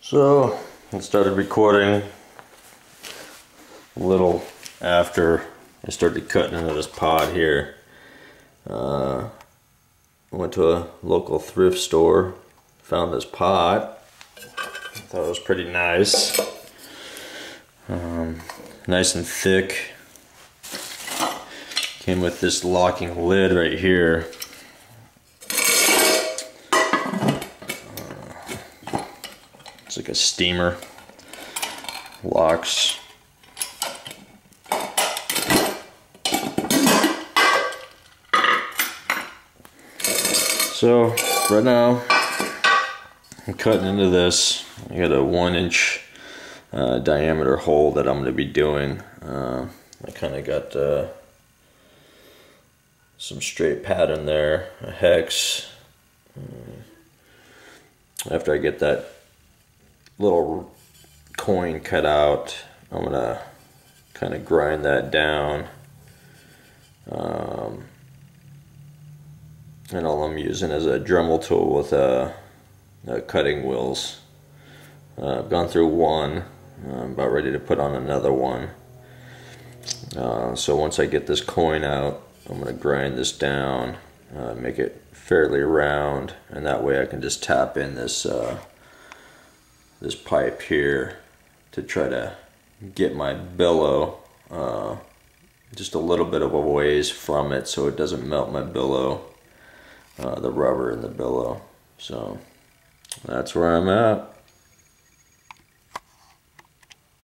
So I started recording a little after I started cutting into this pod here. I went to a local thrift store, found this pod. I thought it was pretty nice. Nice and thick. Came with this locking lid right here. It's like a steamer. Locks. So right now I'm cutting into this. I got a 1-inch diameter hole that I'm going to be doing. I kind of got some straight pattern there, a hex. After I get that little coin cut out, I'm going to kind of grind that down. And all I'm using is a Dremel tool with cutting wheels. I've gone through one. I'm about ready to put on another one. So once I get this coin out, I'm going to grind this down, make it fairly round, and that way I can just tap in this this pipe here to try to get my billow just a little bit of a ways from it so it doesn't melt my billow, the rubber in the billow. So that's where I'm at.